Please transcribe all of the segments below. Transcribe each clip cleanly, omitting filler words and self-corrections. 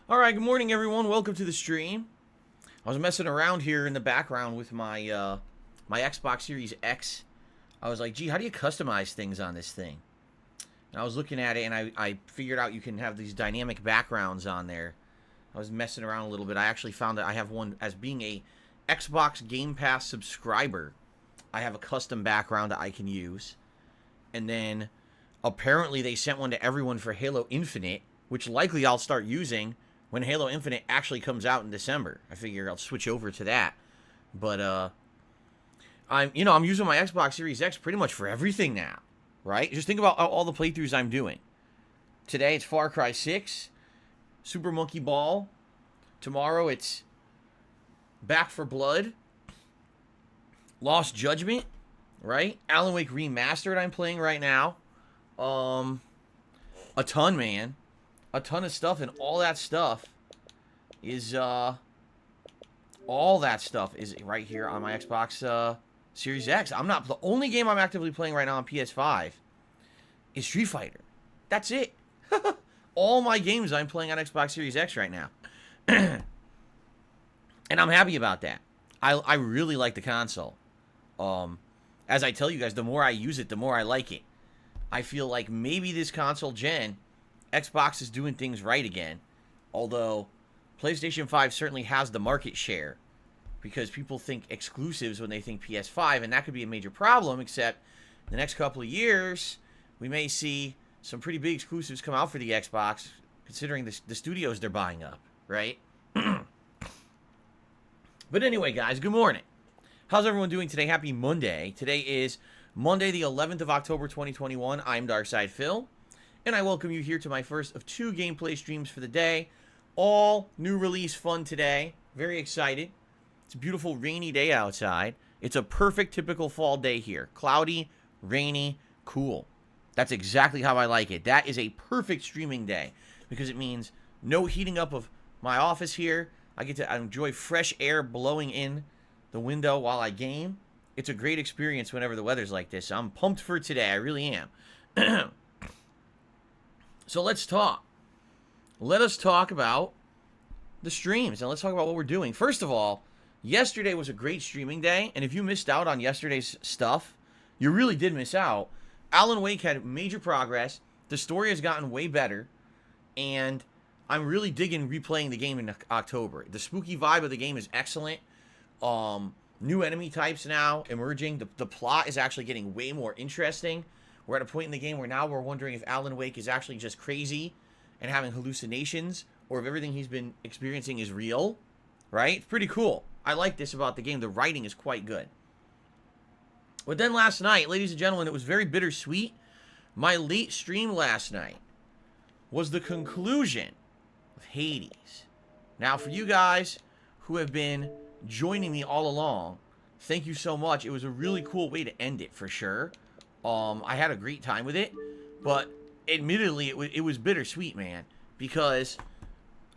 Alright, good morning everyone. Welcome to the stream. I was messing around here in the background with my my Xbox Series X. I was like, gee, how do you customize things on this thing? And I was looking at it and I figured out you can have these dynamic backgrounds on there. I was messing around a little bit. I actually found that I have one as being a Xbox Game Pass subscriber. I have a custom background that I can use. And then apparently they sent one to everyone for Halo Infinite, which likely I'll start using when Halo Infinite actually comes out in December. I figure I'll switch over to that. But I'm using my Xbox Series X pretty much for everything now, right? Just think about all the playthroughs I'm doing. Today it's Far Cry 6, Super Monkey Ball. Tomorrow it's Back for Blood, Lost Judgment, right? Alan Wake Remastered I'm playing right now. A ton, man. A ton of stuff, and all that stuff is right here on my Xbox Series X. The only game I'm actively playing right now on PS5 is Street Fighter. That's it. All my games I'm playing on Xbox Series X right now. And I'm happy about that. I really like the console. As I tell you guys, the more I use it, the more I like it. I feel like maybe this console gen, Xbox is doing things right again. Although PlayStation 5 certainly has the market share, because people think exclusives when they think PS5, and that could be a major problem, except the next couple of years, we may see some pretty big exclusives come out for the Xbox, considering the studios they're buying up, right? But anyway, guys, good morning. How's everyone doing today? Happy Monday. Today is Monday, the 11th of October, 2021. I'm Darkside Phil, and I welcome you here to my first of 2 gameplay streams for the day. All new release fun today. Very excited. It's a beautiful rainy day outside. It's a perfect typical fall day here. Cloudy, rainy, cool. That's exactly how I like it. That is a perfect streaming day because it means no heating up of my office here. I get to enjoy fresh air blowing in the window while I game. It's a great experience whenever the weather's like this. I'm pumped for today. I really am. So let's talk. Let us talk about the streams, and let's talk about what we're doing. First of all, yesterday was a great streaming day, and if you missed out on yesterday's stuff, you really did miss out. Alan Wake had major progress. The story has gotten way better, and I'm really digging replaying the game in October. The spooky vibe of the game is excellent. New enemy types now emerging. The plot is actually getting way more interesting. We're at a point in the game where now we're wondering if Alan Wake is actually just crazy and having hallucinations, or if everything he's been experiencing is real, right? It's pretty cool. I like this about the game. The writing is quite good. But then last night, ladies and gentlemen, it was very bittersweet. My late stream last night was the conclusion of Hades. Now, for you guys who have been joining me all along, thank you so much. It was a really cool way to end it, for sure. I had a great time with it, but admittedly, it was bittersweet, man, because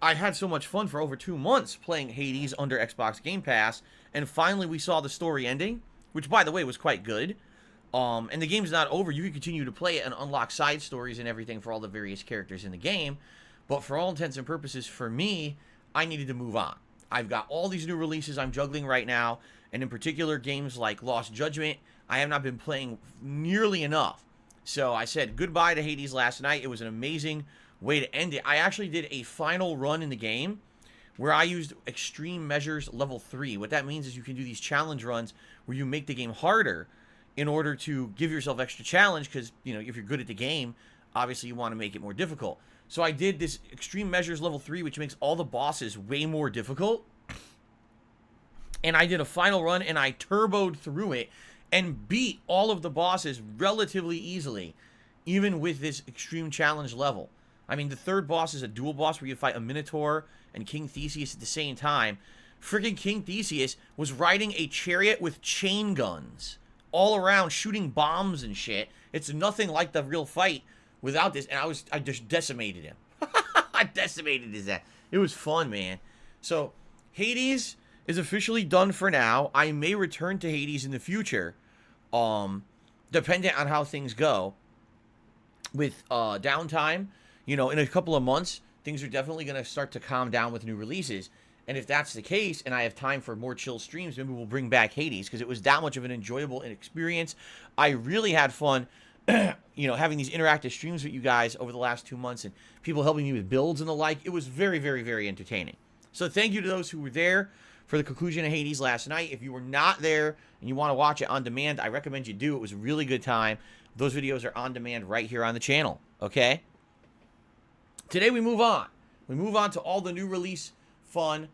I had so much fun for over 2 months playing Hades under Xbox Game Pass, and finally we saw the story ending, which, by the way, was quite good. And the game's not over. You can continue to play it and unlock side stories and everything for all the various characters in the game, but for all intents and purposes, for me, I needed to move on. I've got all these new releases I'm juggling right now, and in particular, games like Lost Judgment, I have not been playing nearly enough. So I said goodbye to Hades last night. It was an amazing way to end it. I actually did a final run in the game where I used Extreme Measures Level 3. What that means is you can do these challenge runs where you make the game harder in order to give yourself extra challenge, because, you know, if you're good at the game, obviously you want to make it more difficult. So I did this Extreme Measures Level 3, which makes all the bosses way more difficult. And I did a final run, and I turboed through it and beat all of the bosses relatively easily, even with this extreme challenge level. I mean, the third boss is a dual boss where you fight a Minotaur and King Theseus at the same time. Freaking King Theseus was riding a chariot with chain guns all around, shooting bombs and shit. It's nothing like the real fight without this, and I just decimated him. I decimated his ass. It was fun, man. So, Hades is officially done for now. I may return to Hades in the future, dependent on how things go. With downtime, you know, in a couple of months, things are definitely going to start to calm down with new releases. And if that's the case, and I have time for more chill streams, maybe we'll bring back Hades, because it was that much of an enjoyable experience. I really had fun, having these interactive streams with you guys over the last 2 months, and people helping me with builds and the like. It was very, very, very entertaining. So thank you to those who were there for the conclusion of Hades last night. If you were not there and you want to watch it on demand, I recommend you do. It was a really good time. Those videos are on demand right here on the channel, okay? Today we move on. We move on to all the new release fun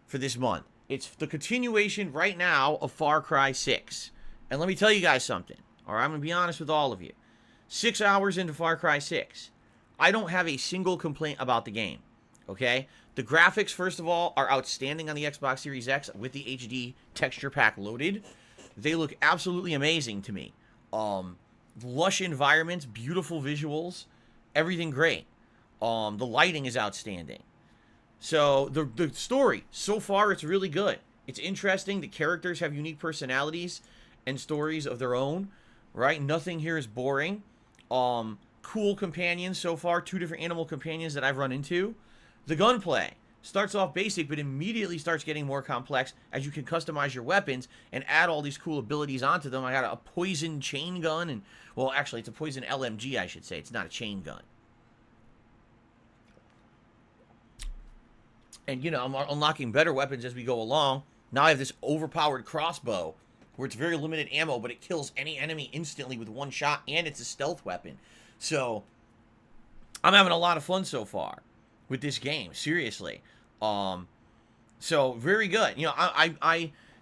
for this month. It's the continuation right now of Far Cry 6. And let me tell you guys something. All right, I'm going to be honest with all of you. 6 hours into Far Cry 6, I don't have a single complaint about the game. Okay? The graphics, first of all, are outstanding on the Xbox Series X with the HD texture pack loaded. They look absolutely amazing to me. Lush environments, beautiful visuals, everything great. The lighting is outstanding. So, the story, so far, it's really good. It's interesting. The characters have unique personalities and stories of their own, right? Nothing here is boring. Cool companions so far. 2 different animal companions that I've run into. The gunplay starts off basic, but immediately starts getting more complex as you can customize your weapons and add all these cool abilities onto them. I got a poison chain gun, and, well, actually, it's a poison LMG, I should say. It's not a chain gun. And, I'm unlocking better weapons as we go along. Now I have this overpowered crossbow where it's very limited ammo, but it kills any enemy instantly with 1 shot, and it's a stealth weapon. So, I'm having a lot of fun so far with this game, seriously. So, very good.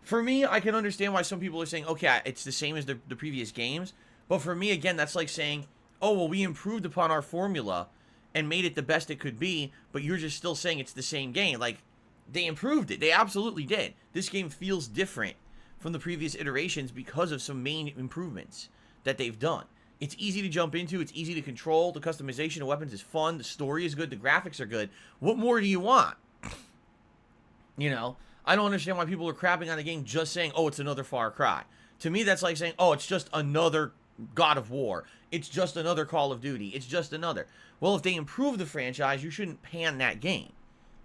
For me, I can understand why some people are saying, okay, it's the same as the previous games. But for me, again, that's like saying, oh, well, we improved upon our formula and made it the best it could be, but you're just still saying it's the same game. Like, they improved it. They absolutely did. This game feels different from the previous iterations because of some main improvements that they've done. It's easy to jump into. It's easy to control. The customization of weapons is fun. The story is good. The graphics are good. What more do you want? I don't understand why people are crapping on the game just saying, oh, it's another Far Cry. To me, that's like saying, oh, it's just another God of War. It's just another Call of Duty. It's just another. Well, if they improve the franchise, you shouldn't pan that game.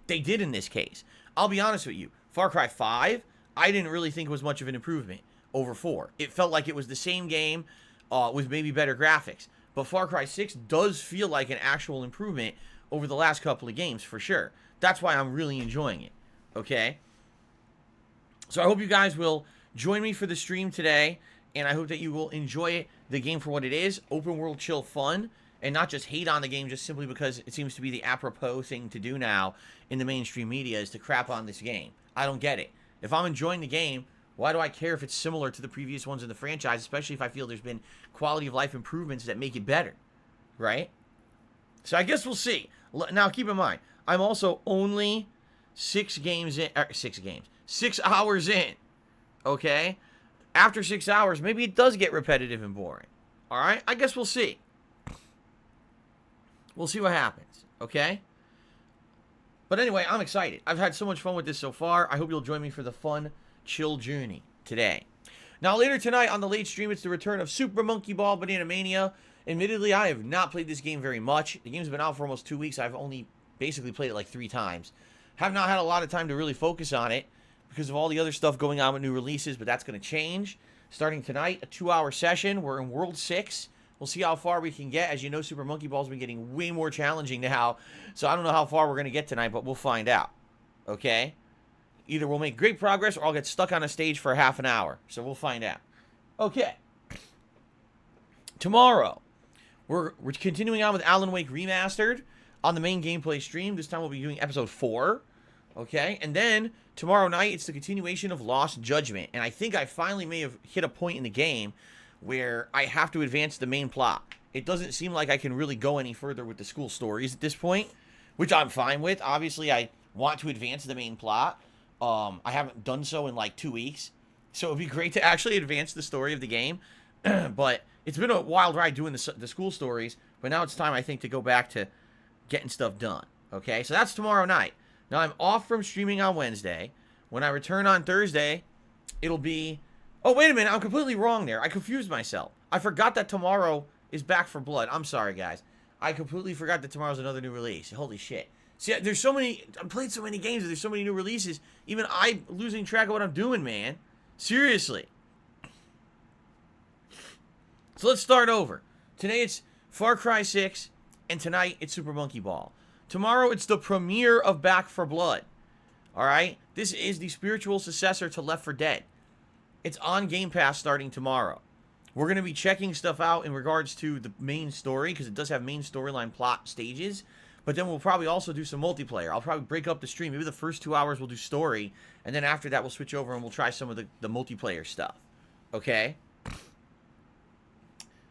They did in this case. I'll be honest with you. Far Cry 5, I didn't really think was much of an improvement over 4. It felt like it was the same game with maybe better graphics. But Far Cry 6 does feel like an actual improvement over the last couple of games, for sure. That's why I'm really enjoying it. Okay? So I hope you guys will join me for the stream today, and I hope that you will enjoy the game for what it is. Open world chill fun. And not just hate on the game just simply because it seems to be the apropos thing to do now in the mainstream media is to crap on this game. I don't get it. If I'm enjoying the game, why do I care if it's similar to the previous ones in the franchise, especially if I feel there's been quality of life improvements that make it better, right? So I guess we'll see. Now, keep in mind, I'm also only 6 hours in, okay? After 6 hours, maybe it does get repetitive and boring, all right? I guess we'll see. We'll see what happens, okay? But anyway, I'm excited. I've had so much fun with this so far. I hope you'll join me for the fun, chill journey today. Now, later tonight on the late stream, it's the return of Super Monkey Ball Banana Mania. Admittedly, I have not played this game very much. The game's been out for almost 2 weeks. I've only basically played it like 3 times. Have not had a lot of time to really focus on it because of all the other stuff going on with new releases, but that's going to change. Starting tonight, a 2-hour session. We're in World 6. We'll see how far we can get. As you know, Super Monkey Ball's been getting way more challenging now. So I don't know how far we're going to get tonight, but we'll find out. Okay? Either we'll make great progress or I'll get stuck on a stage for half an hour. So we'll find out. Okay. Tomorrow, we're continuing on with Alan Wake Remastered on the main gameplay stream. This time we'll be doing episode 4. Okay? And then tomorrow night, it's the continuation of Lost Judgment. And I think I finally may have hit a point in the game where I have to advance the main plot. It doesn't seem like I can really go any further with the school stories at this point, which I'm fine with. Obviously, I want to advance the main plot. I haven't done so in like 2 weeks, so it'd be great to actually advance the story of the game. But it's been a wild ride doing the school stories, but now it's time, I think, to go back to getting stuff done. Okay, so that's tomorrow night. Now, I'm off from streaming on Wednesday. When I return on Thursday, it'll be... Oh, wait a minute. I'm completely wrong there. I confused myself. I forgot that tomorrow is Back for Blood. I'm sorry, guys. I completely forgot that tomorrow's another new release. Holy shit. See, there's so many, I'm playing so many games, there's so many new releases, even I'm losing track of what I'm doing, man. Seriously. So let's start over. Today it's Far Cry 6, and tonight it's Super Monkey Ball. Tomorrow it's the premiere of Back 4 Blood. Alright? This is the spiritual successor to Left 4 Dead. It's on Game Pass starting tomorrow. We're going to be checking stuff out in regards to the main story, because it does have main storyline plot stages. But then we'll probably also do some multiplayer. I'll probably break up the stream. Maybe the first 2 hours we'll do story, and then after that we'll switch over and we'll try some of the multiplayer stuff. Okay?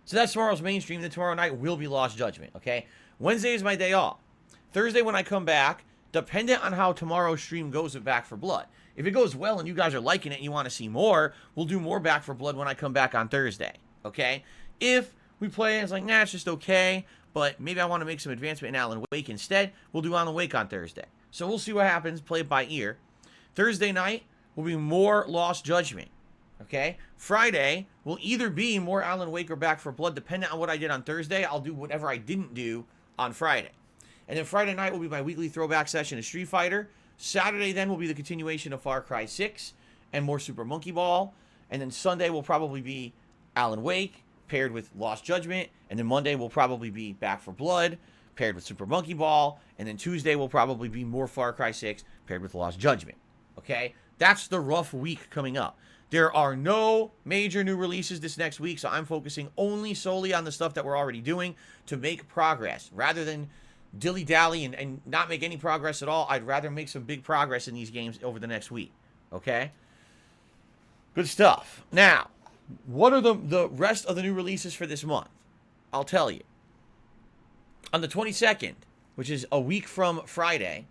So that's tomorrow's main stream. Then tomorrow night will be Lost Judgment. Okay? Wednesday is my day off. Thursday when I come back, dependent on how tomorrow's stream goes with Back 4 Blood. If it goes well and you guys are liking it and you want to see more, we'll do more Back 4 Blood when I come back on Thursday. Okay? If we play and it's like, nah, it's just okay, but maybe I want to make some advancement in Alan Wake instead, we'll do Alan Wake on Thursday. So we'll see what happens, play it by ear. Thursday night will be more Lost Judgment. Okay? Friday will either be more Alan Wake or Back 4 Blood, depending on what I did on Thursday. I'll do whatever I didn't do on Friday. And then Friday night will be my weekly throwback session of Street Fighter. Saturday then will be the continuation of Far Cry 6 and more Super Monkey Ball. And then Sunday will probably be Alan Wake paired with Lost Judgment. And then Monday will probably be Back 4 Blood paired with Super Monkey Ball. And then Tuesday will probably be more Far Cry 6 paired with Lost Judgment. Okay? That's the rough week coming up. There are no major new releases this next week, so I'm focusing solely on the stuff that we're already doing to make progress. Rather than dilly-dally and not make any progress at all, I'd rather make some big progress in these games over the next week. Okay? Good stuff. Now, what are the rest of the new releases for this month? I'll tell you. On the 22nd, which is a week from Friday,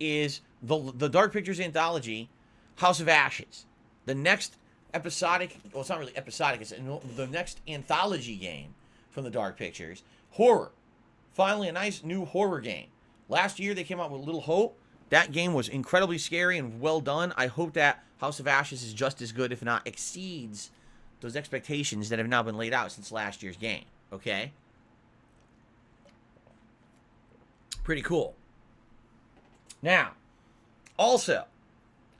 is the Dark Pictures anthology, House of Ashes. The next episodic, well, it's not really episodic, it's the next anthology game from the Dark Pictures. Horror. Finally, a nice new horror game. Last year, they came out with Little Hope. That game was incredibly scary and well done. I hope that House of Ashes is just as good, if not exceeds, those expectations that have now been laid out since last year's game. Okay? Pretty cool. Now, also,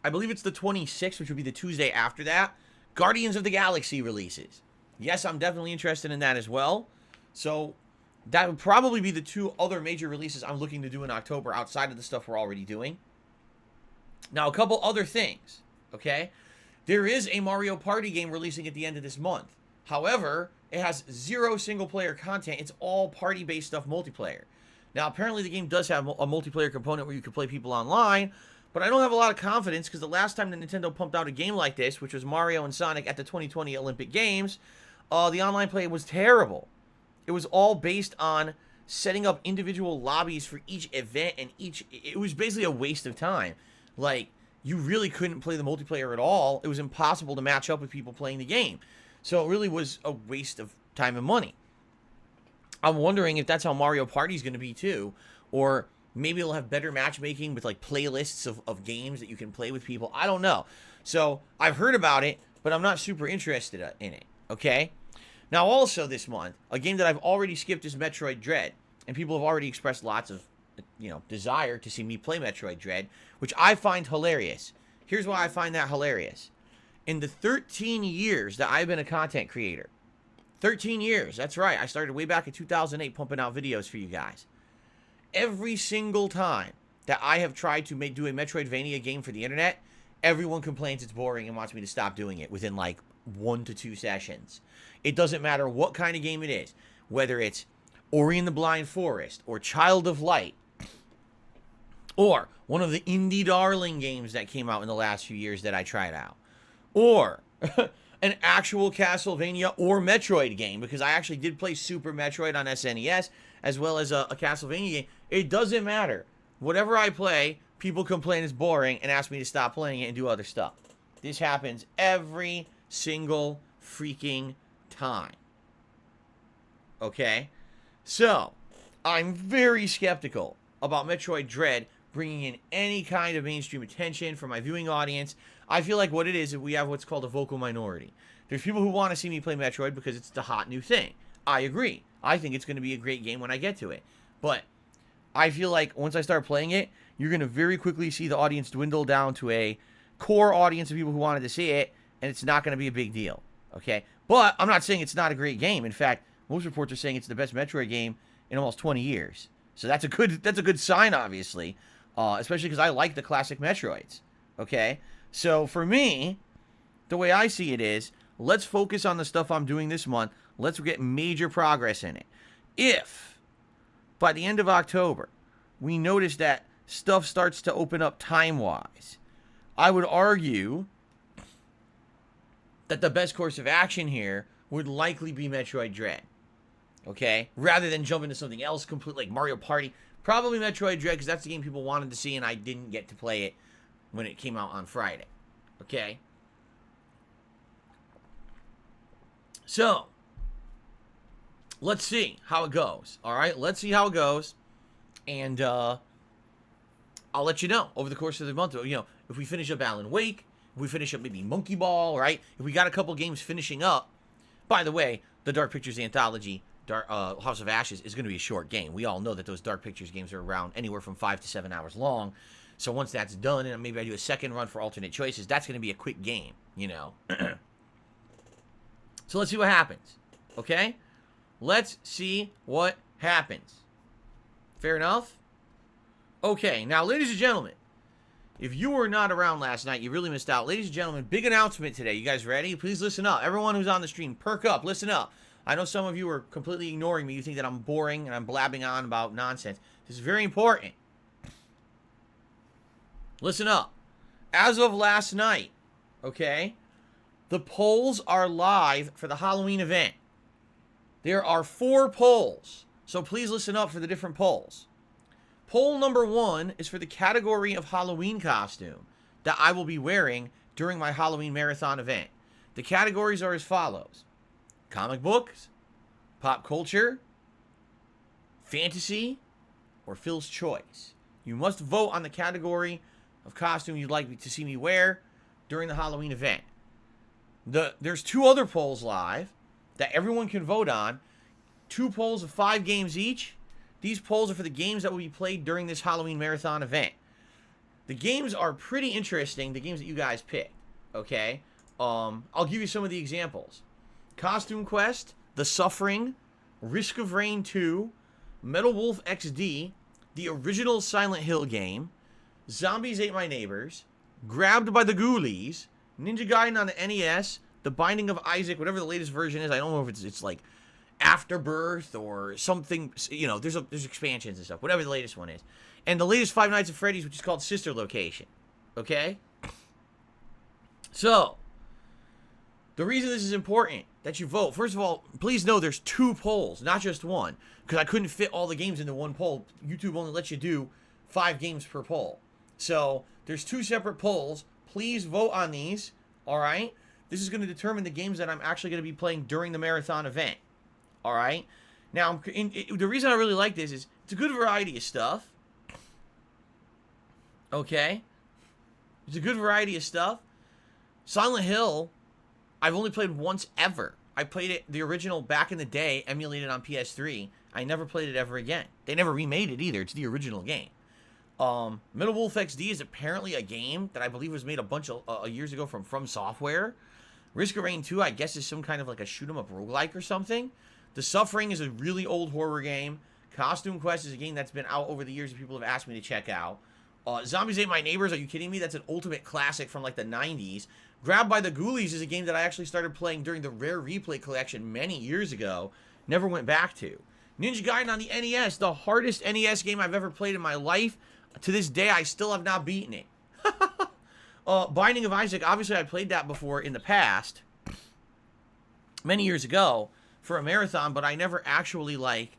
I believe it's the 26th, which would be the Tuesday after that, Guardians of the Galaxy releases. Yes, I'm definitely interested in that as well. So that would probably be the 2 other major releases I'm looking to do in October outside of the stuff we're already doing. Now, a couple other things, okay? There is a Mario Party game releasing at the end of this month. However, it has 0 single-player content. It's all party-based stuff multiplayer. Now, apparently the game does have a multiplayer component where you can play people online, but I don't have a lot of confidence because the last time that Nintendo pumped out a game like this, which was Mario and Sonic at the 2020 Olympic Games, the online play was terrible. It was all based on setting up individual lobbies for each event, and it was basically a waste of time. Like, you really couldn't play the multiplayer at all. It was impossible to match up with people playing the game. So it really was a waste of time and money. I'm wondering if that's how Mario Party is going to be too, or maybe it'll have better matchmaking with like playlists of games that you can play with people. I don't know. So I've heard about it, but I'm not super interested in it. Okay? Now also this month, a game that I've already skipped is Metroid Dread. And people have already expressed lots of, desire to see me play Metroid Dread, which I find hilarious. Here's why I find that hilarious. In the 13 years that I've been a content creator, 13 years, that's right, I started way back in 2008 pumping out videos for you guys. Every single time that I have tried to do a Metroidvania game for the internet, everyone complains it's boring and wants me to stop doing it within like 1 to 2 sessions. It doesn't matter what kind of game it is, whether it's Ori and the Blind Forest, or Child of Light, or one of the indie darling games that came out in the last few years that I tried out, or an actual Castlevania or Metroid game, because I actually did play Super Metroid on SNES, as well as a Castlevania game. It doesn't matter. Whatever I play, people complain it's boring and ask me to stop playing it and do other stuff. This happens every single freaking time. Okay? So, I'm very skeptical about Metroid Dread bringing in any kind of mainstream attention from my viewing audience. I feel like what it is we have what's called a vocal minority. There's people who want to see me play Metroid because it's the hot new thing. I agree. I think it's going to be a great game when I get to it. But I feel like once I start playing it, you're going to very quickly see the audience dwindle down to a core audience of people who wanted to see it, and it's not going to be a big deal, okay? But I'm not saying it's not a great game. In fact, most reports are saying it's the best Metroid game in almost 20 years. So that's a good sign, obviously, especially because I like the classic Metroids, okay? So for me, the way I see it is, let's focus on the stuff I'm doing this month. Let's get major progress in it. If by the end of October we notice that stuff starts to open up time-wise, I would argue that the best course of action here would likely be Metroid Dread. Okay? Rather than jump into something else completely like Mario Party. Probably Metroid Dread, because that's the game people wanted to see, and I didn't get to play it when it came out on Friday. Okay? So, let's see how it goes. Alright? Let's see how it goes. And, I'll let you know over the course of the month. You know, if we finish up Alan Wake, if we finish up maybe Monkey Ball, right? If we got a couple games finishing up. By the way, the Dark Pictures Anthology, House of Ashes, is going to be a short game. We all know that those Dark Pictures games are around anywhere from 5 to 7 hours long. So once that's done, and maybe I do a second run for alternate choices, that's going to be a quick game, you know. So let's see what happens, okay? Let's see what happens. Fair enough? Okay, now, ladies and gentlemen, if you were not around last night, you really missed out. Ladies and gentlemen, big announcement today. You guys ready? Please listen up. Everyone who's on the stream, perk up. Listen up. I know some of you are completely ignoring me. You think that I'm boring and I'm blabbing on about nonsense. This is very important. Listen up. As of last night, okay, the polls are live for the Halloween event. There are 4 polls, so please listen up for the different polls. Poll number 1 is for the category of Halloween costume that I will be wearing during my Halloween marathon event. The categories are as follows: comic books, pop culture, fantasy, or Phil's choice. You must vote on the category of costume you'd like to see me wear during the Halloween event. There's 2 other polls live that everyone can vote on. 2 polls of 5 games each. These polls are for the games that will be played during this Halloween marathon event. The games are pretty interesting, the games that you guys picked, okay? I'll give you some of the examples. Costume Quest, The Suffering, Risk of Rain 2, Metal Wolf XD, the original Silent Hill game, Zombies Ate My Neighbors, Grabbed by the Ghoulies, Ninja Gaiden on the NES, The Binding of Isaac, whatever the latest version is. I don't know if it's like Afterbirth or something, you know, there's expansions and stuff, whatever the latest one is. And the latest Five Nights at Freddy's, which is called Sister Location. Okay? So, the reason this is important that you vote, first of all, please know there's 2 polls, not just 1, because I couldn't fit all the games into 1 poll. YouTube only lets you do 5 games per poll. So, there's 2 separate polls. Please vote on these, alright? This is going to determine the games that I'm actually going to be playing during the marathon event. All right. Now, the reason I really like this is it's a good variety of stuff. Okay. It's a good variety of stuff. Silent Hill, I've only played once ever. I played it, the original, back in the day, emulated on PS3. I never played it ever again. They never remade it either. It's the original game. Metal Wolf XD is apparently a game that I believe was made a bunch of years ago from Software. Risk of Rain 2, I guess, is some kind of like a shoot-'em-up roguelike or something. The Suffering is a really old horror game. Costume Quest is a game that's been out over the years and people have asked me to check out. Zombies Ate My Neighbors, are you kidding me? That's an ultimate classic from like the 90s. Grabbed by the Ghoulies is a game that I actually started playing during the Rare Replay collection many years ago. Never went back to. Ninja Gaiden on the NES, the hardest NES game I've ever played in my life. To this day, I still have not beaten it. Binding of Isaac, obviously I played that before in the past. Many years ago. For a marathon, but I never actually, like,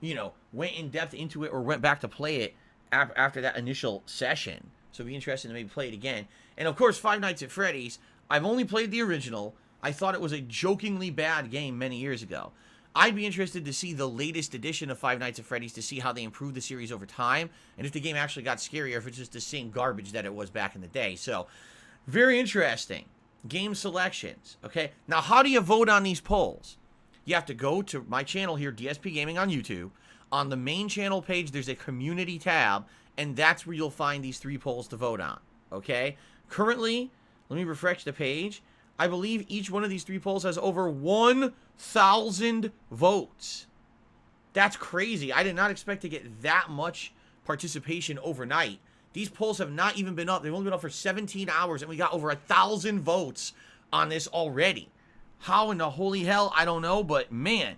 you know, went in depth into it or went back to play it after that initial session. So it'd be interesting to maybe play it again. And of course, Five Nights at Freddy's, I've only played the original. I thought it was a jokingly bad game many years ago. I'd be interested to see the latest edition of Five Nights at Freddy's to see how they improved the series over time, and if the game actually got scarier, if it's just the same garbage that it was back in the day. So, very interesting. Game selections, okay? Now, how do you vote on these polls? You have to go to my channel here, DSPGaming on YouTube. On the main channel page, there's a community tab, and that's where you'll find these 3 polls to vote on, okay? Currently, let me refresh the page. I believe each one of these 3 polls has over 1,000 votes. That's crazy. I did not expect to get that much participation overnight. These polls have not even been up. They've only been up for 17 hours, and we got over 1,000 votes on this already. How in the holy hell, I don't know, but man,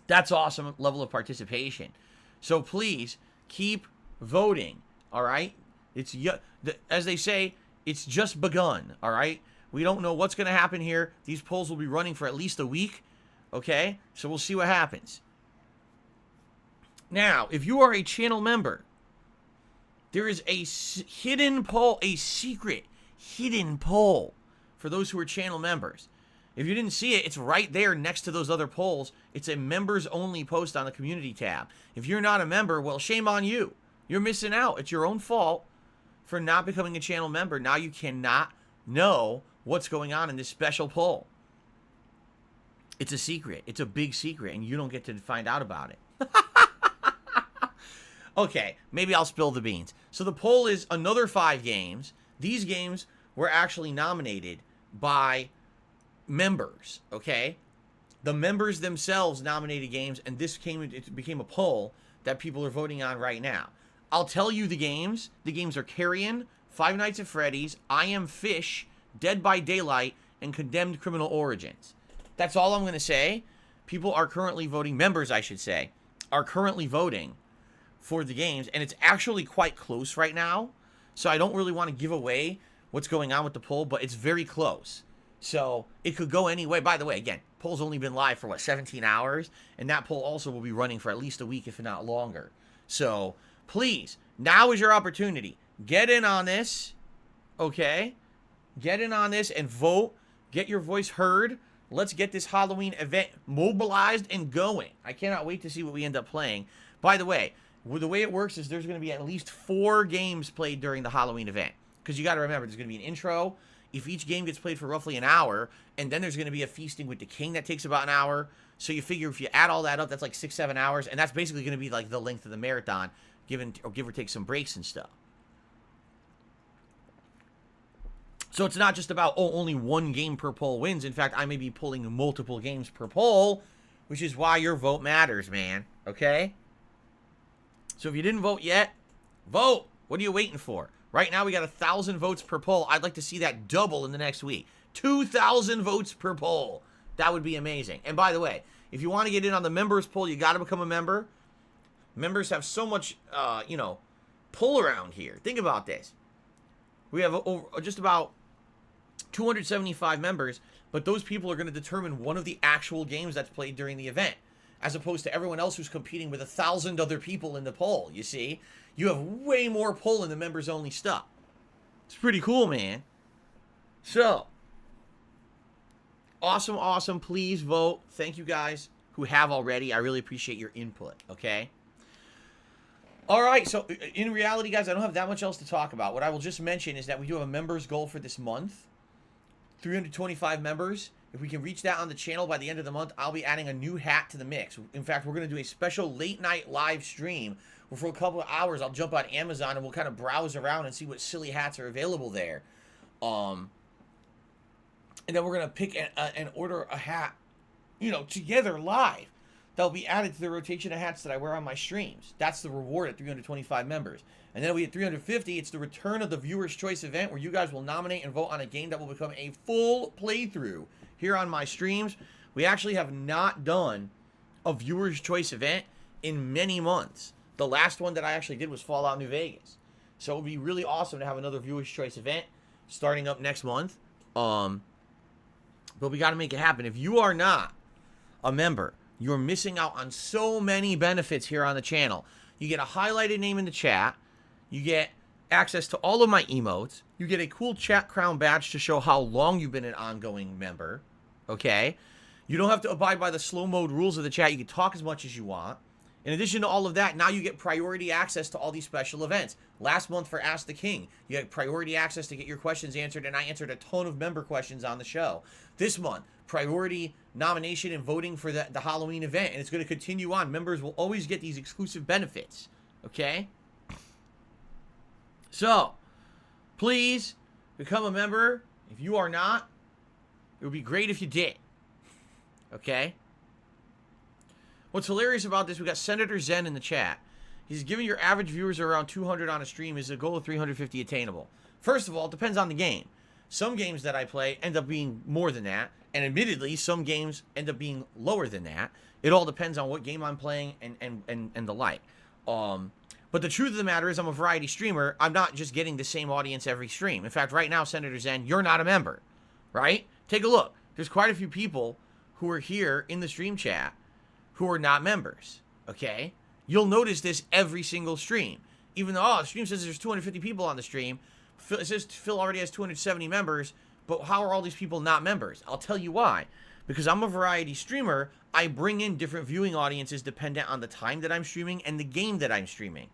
that's awesome level of participation. So please keep voting, all right? It's, as they say, it's just begun, all right? We don't know what's going to happen here. These polls will be running for at least a week, okay? So we'll see what happens. Now, if you are a channel member, there is a hidden poll, a secret hidden poll for those who are channel members. If you didn't see it, it's right there next to those other polls. It's a members-only post on the community tab. If you're not a member, well, shame on you. You're missing out. It's your own fault for not becoming a channel member. Now you cannot know what's going on in this special poll. It's a secret. It's a big secret, and you don't get to find out about it. Okay, maybe I'll spill the beans. So the poll is another 5 games. These games were actually nominated by members, okay? The members themselves nominated games, and it became a poll that people are voting on right now. I'll tell you the games. The games are Carrion, Five Nights at Freddy's, I Am Fish, Dead by Daylight, and Condemned Criminal Origins. That's all I'm going to say. People are currently voting, members I should say, are currently voting for the games, and it's actually quite close right now, so I don't really want to give away what's going on with the poll, but it's very close. So it could go any way. By the way, again, poll's only been live for, 17 hours? And that poll also will be running for at least a week, if not longer. So please, now is your opportunity. Get in on this, okay? Get in on this and vote. Get your voice heard. Let's get this Halloween event mobilized and going. I cannot wait to see what we end up playing. By the way, the way it works is there's going to be at least 4 games played during the Halloween event. Because you got to remember, there's going to be an intro. If each game gets played for roughly an hour, and then there's going to be a feasting with the king that takes about an hour. So you figure if you add all that up, that's like 6-7 hours, and that's basically going to be like the length of the marathon, give or take some breaks and stuff. So it's not just about, only 1 game per poll wins. In fact, I may be pulling multiple games per poll, which is why your vote matters, man. Okay? So if you didn't vote yet, vote. What are you waiting for? Right now, we got 1,000 votes per poll. I'd like to see that double in the next week. 2,000 votes per poll. That would be amazing. And by the way, if you want to get in on the members poll, you got to become a member. Members have so much, pull around here. Think about this. We have just about 275 members, but those people are going to determine one of the actual games that's played during the event, as opposed to everyone else who's competing with 1,000 other people in the poll, you see? You have way more pull in the members-only stuff. It's pretty cool, man. So, awesome, awesome. Please vote. Thank you guys who have already. I really appreciate your input, okay? All right, so in reality, guys, I don't have that much else to talk about. What I will just mention is that we do have a members goal for this month. 325 members. If we can reach that on the channel by the end of the month, I'll be adding a new hat to the mix. In fact, we're going to do a special late night live stream where for a couple of hours, I'll jump on Amazon and we'll kind of browse around and see what silly hats are available there. And then we're going to pick and order a hat, together live. That'll be added to the rotation of hats that I wear on my streams. That's the reward at 325 members. And then we hit 350, it's the return of the Viewer's Choice event where you guys will nominate and vote on a game that will become a full playthrough here on my streams. We actually have not done a Viewer's Choice event in many months. The last one that I actually did was Fallout New Vegas. So it would be really awesome to have another Viewer's Choice event starting up next month. But we got to make it happen. If you are not a member, you're missing out on so many benefits here on the channel. You get a highlighted name in the chat. You get access to all of my emotes. You get a cool chat crown badge to show how long you've been an ongoing member. Okay? You don't have to abide by the slow mode rules of the chat. You can talk as much as you want. In addition to all of that, now you get priority access to all these special events. Last month for Ask the King, you had priority access to get your questions answered, and I answered a ton of member questions on the show. This month, priority nomination and voting for the Halloween event, and it's going to continue on. Members will always get these exclusive benefits, okay? So, please become a member. If you are not, it would be great if you did, okay? What's hilarious about this, we got Senator Zen in the chat. He's giving your average viewers around 200 on a stream. Is a goal of 350 attainable? First of all, it depends on the game. Some games that I play end up being more than that, and admittedly, some games end up being lower than that. It all depends on what game I'm playing and the like. But the truth of the matter is I'm a variety streamer. I'm not just getting the same audience every stream. In fact, right now, Senator Zen, you're not a member, right? Take a look. There's quite a few people who are here in the stream chat who are not members, okay? You'll notice this every single stream. Even though, the stream says there's 250 people on the stream, it says Phil already has 270 members, but how are all these people not members? I'll tell you why. Because I'm a variety streamer, I bring in different viewing audiences dependent on the time that I'm streaming and the game that I'm streaming.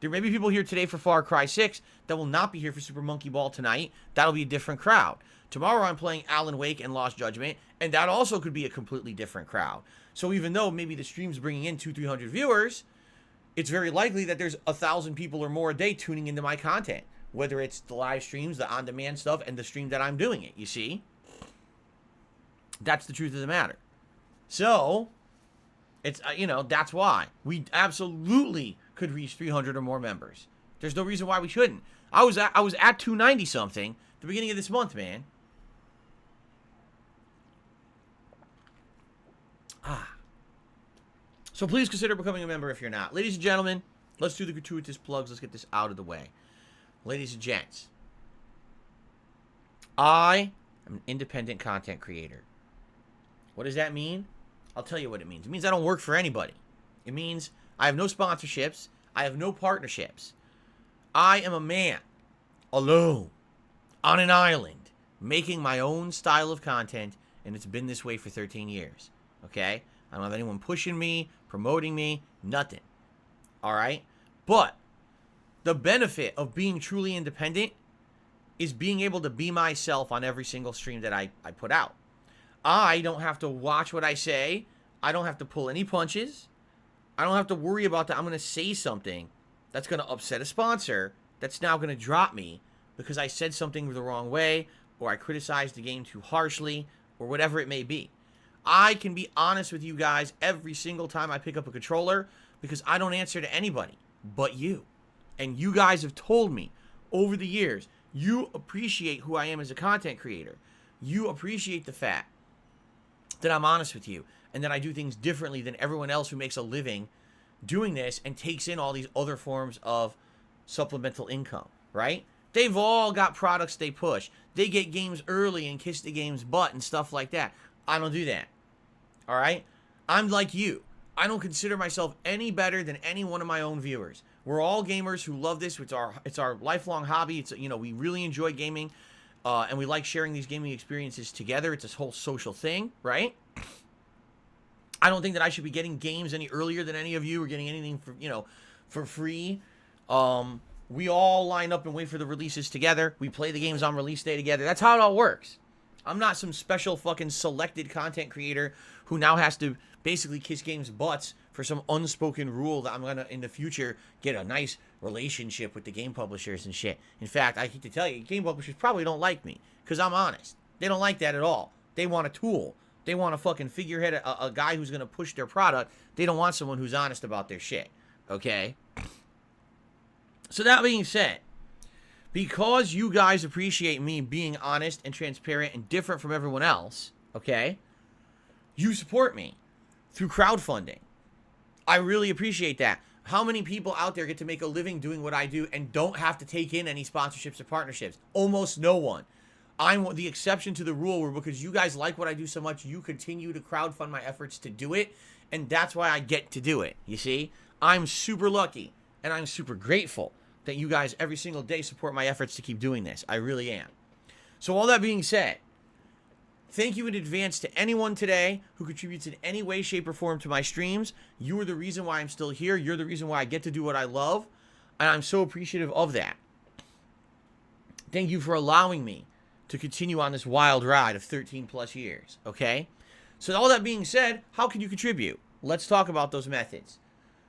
There may be people here today for Far Cry 6 that will not be here for Super Monkey Ball tonight. That'll be a different crowd. Tomorrow I'm playing Alan Wake and Lost Judgment, and that also could be a completely different crowd. So even though maybe the stream's bringing in 200-300 viewers, it's very likely that there's 1,000 people or more a day tuning into my content. Whether it's the live streams, the on-demand stuff, and the stream that I'm doing it, you see? That's the truth of the matter. So, it's, that's why. We absolutely could reach 300 or more members. There's no reason why we shouldn't. I was at 290-something at the beginning of this month, man. So please consider becoming a member if you're not. Ladies and gentlemen, let's do the gratuitous plugs. Let's get this out of the way. Ladies and gents, I am an independent content creator. What does that mean? I'll tell you what it means. It means I don't work for anybody. It means I have no sponsorships. I have no partnerships. I am a man, alone, on an island, making my own style of content, and it's been this way for 13 years. Okay? I don't have anyone pushing me, promoting me, nothing. All right? But the benefit of being truly independent is being able to be myself on every single stream that I put out. I don't have to watch what I say. I don't have to pull any punches. I don't have to worry about that. I'm going to say something that's going to upset a sponsor that's now going to drop me because I said something the wrong way or I criticized the game too harshly or whatever it may be. I can be honest with you guys every single time I pick up a controller because I don't answer to anybody but you. And you guys have told me over the years, you appreciate who I am as a content creator. You appreciate the fact that I'm honest with you and that I do things differently than everyone else who makes a living doing this and takes in all these other forms of supplemental income, right? They've all got products they push. They get games early and kiss the game's butt and stuff like that. I don't do that. All right? I'm like you. I don't consider myself any better than any one of my own viewers. We're all gamers who love this. It's our lifelong hobby. It's, we really enjoy gaming, and we like sharing these gaming experiences together. It's this whole social thing, right? I don't think that I should be getting games any earlier than any of you or getting anything for free. We all line up and wait for the releases together. We play the games on release day together. That's how it all works. I'm not some special fucking selected content creator who now has to basically kiss games' butts for some unspoken rule that I'm going to, in the future, get a nice relationship with the game publishers and shit. In fact, I hate to tell you, game publishers probably don't like me because I'm honest. They don't like that at all. They want a tool. They want a fucking figurehead, a guy who's going to push their product. They don't want someone who's honest about their shit. Okay? So that being said, because you guys appreciate me being honest and transparent and different from everyone else, okay, you support me through crowdfunding. I really appreciate that. How many people out there get to make a living doing what I do and don't have to take in any sponsorships or partnerships? Almost no one. I'm the exception to the rule where because you guys like what I do so much, you continue to crowdfund my efforts to do it, and that's why I get to do it, you see? I'm super lucky, and I'm super grateful that you guys every single day support my efforts to keep doing this. I really am. So all that being said, thank you in advance to anyone today who contributes in any way, shape, or form to my streams. You are the reason why I'm still here. You're the reason why I get to do what I love, and I'm so appreciative of that. Thank you for allowing me to continue on this wild ride of 13 plus years, okay? So all that being said, how can you contribute? Let's talk about those methods.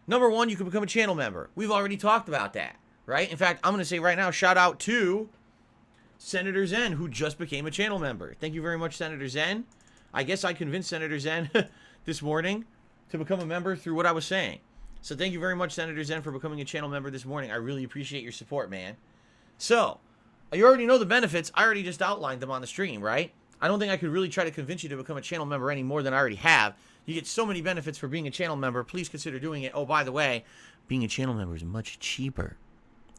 Number one, you can become a channel member. We've already talked about that, right? In fact, I'm going to say right now, shout out to Senator Zen, who just became a channel member. Thank you very much, Senator Zen. I guess I convinced Senator Zen this morning to become a member through what I was saying. So thank you very much, Senator Zen, for becoming a channel member this morning. I really appreciate your support, man. So, you already know the benefits. I already just outlined them on the stream, right? I don't think I could really try to convince you to become a channel member any more than I already have. You get so many benefits for being a channel member. Please consider doing it. Oh, by the way, being a channel member is much cheaper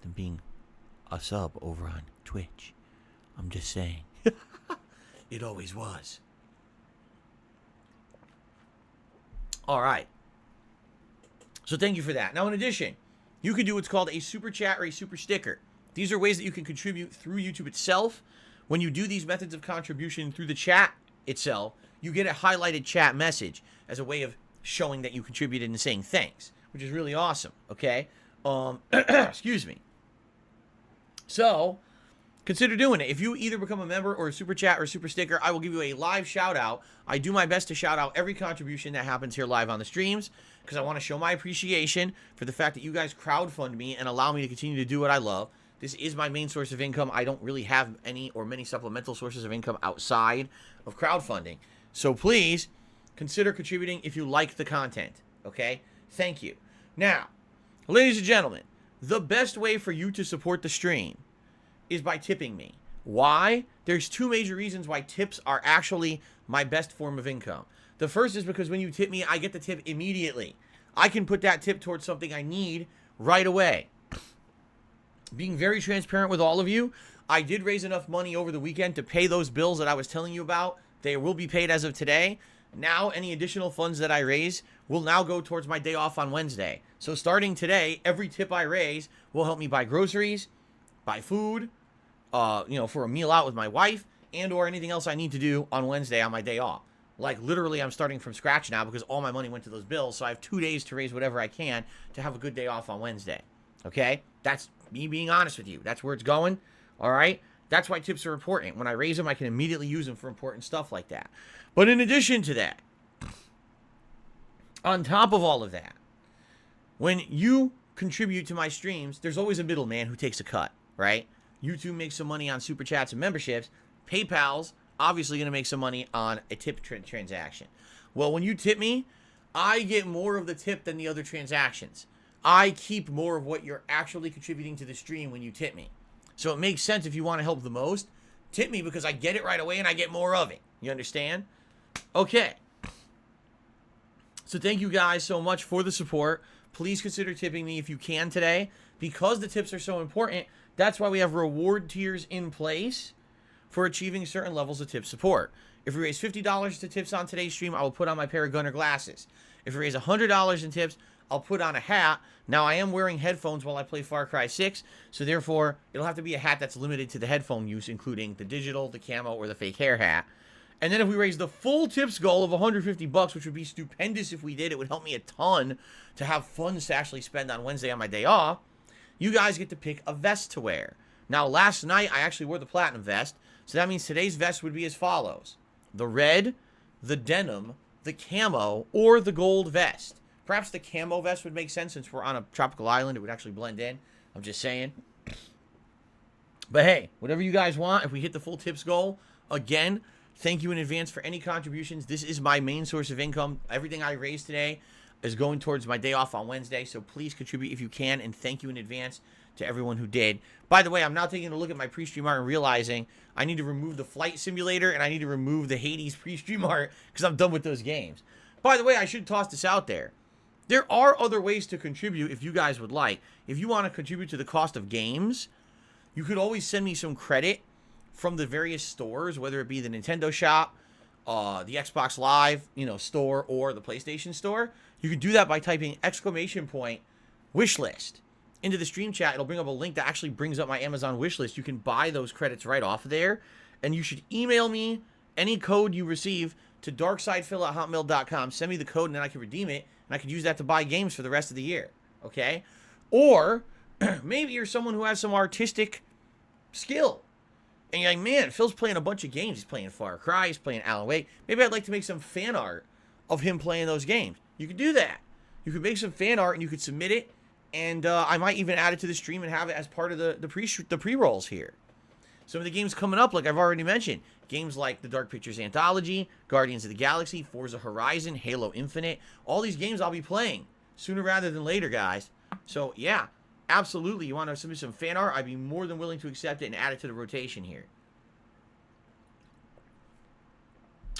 than being a sub over on Twitch. I'm just saying. It always was. All right. So thank you for that. Now, in addition, you can do what's called a super chat or a super sticker. These are ways that you can contribute through YouTube itself. When you do these methods of contribution through the chat itself, you get a highlighted chat message as a way of showing that you contributed and saying thanks, which is really awesome, okay? Excuse me. So, consider doing it. If you either become a member or a super chat or a super sticker, I will give you a live shout out. I do my best to shout out every contribution that happens here live on the streams because I want to show my appreciation for the fact that you guys crowdfund me and allow me to continue to do what I love. This is my main source of income. I don't really have any or many supplemental sources of income outside of crowdfunding. So please consider contributing if you like the content, okay? Thank you. Now, ladies and gentlemen, the best way for you to support the stream is by tipping me. Why? There's two major reasons why tips are actually my best form of income. The first is because when you tip me, I get the tip immediately. I can put that tip towards something I need right away. Being very transparent with all of you, I did raise enough money over the weekend to pay those bills that I was telling you about. They will be paid as of today. Now, any additional funds that I raise will now go towards my day off on Wednesday. So starting today, every tip I raise will help me buy groceries, buy food, for a meal out with my wife, and or anything else I need to do on Wednesday on my day off. Like, literally, I'm starting from scratch now because all my money went to those bills, so I have 2 days to raise whatever I can to have a good day off on Wednesday. Okay? That's me being honest with you. That's where it's going. All right? That's why tips are important. When I raise them, I can immediately use them for important stuff like that. But in addition to that, on top of all of that, when you contribute to my streams, there's always a middleman who takes a cut, right? YouTube makes some money on super chats and memberships. PayPal's obviously going to make some money on a tip transaction. Well, when you tip me, I get more of the tip than the other transactions. I keep more of what you're actually contributing to the stream when you tip me. So it makes sense if you want to help the most, tip me because I get it right away and I get more of it. You understand? Okay. So thank you guys so much for the support. Please consider tipping me if you can today. Because the tips are so important, that's why we have reward tiers in place for achieving certain levels of tip support. If we raise $50 to tips on today's stream, I will put on my pair of Gunner glasses. If we raise $100 in tips, I'll put on a hat. Now, I am wearing headphones while I play Far Cry 6, so therefore, it'll have to be a hat that's limited to the headphone use, including the digital, the camo, or the fake hair hat. And then if we raise the full tips goal of $150, which would be stupendous if we did, it would help me a ton to have funds to actually spend on Wednesday on my day off, you guys get to pick a vest to wear. Now, last night, I actually wore the platinum vest, so that means today's vest would be as follows. The red, the denim, the camo, or the gold vest. Perhaps the camo vest would make sense since we're on a tropical island. It would actually blend in. I'm just saying. But hey, whatever you guys want, if we hit the full tips goal, again, thank you in advance for any contributions. This is my main source of income. Everything I raise today is going towards my day off on Wednesday, so please contribute if you can, and thank you in advance to everyone who did. By the way, I'm now taking a look at my pre-stream art and realizing I need to remove the flight simulator and I need to remove the Hades pre-stream art because I'm done with those games. By the way, I should toss this out there. There are other ways to contribute if you guys would like. If you want to contribute to the cost of games, you could always send me some credit from the various stores, whether it be the Nintendo shop, the Xbox Live, store, or the PlayStation store. You can do that by typing ! wishlist into the stream chat. It'll bring up a link that actually brings up my Amazon wishlist. You can buy those credits right off there, and you should email me any code you receive to darksidefil@hotmail.com. Send me the code, and then I can redeem it, and I can use that to buy games for the rest of the year, okay? Or maybe you're someone who has some artistic skill. And you're like, man, Phil's playing a bunch of games. He's playing Far Cry. He's playing Alan Wake. Maybe I'd like to make some fan art of him playing those games. You could do that. You could make some fan art and you could submit it. And I might even add it to the stream and have it as part of the pre-rolls here. Some of the games coming up, like I've already mentioned. Games like the Dark Pictures Anthology, Guardians of the Galaxy, Forza Horizon, Halo Infinite. All these games I'll be playing sooner rather than later, guys. So, yeah. Absolutely, you want to submit some fan art? I'd be more than willing to accept it and add it to the rotation here.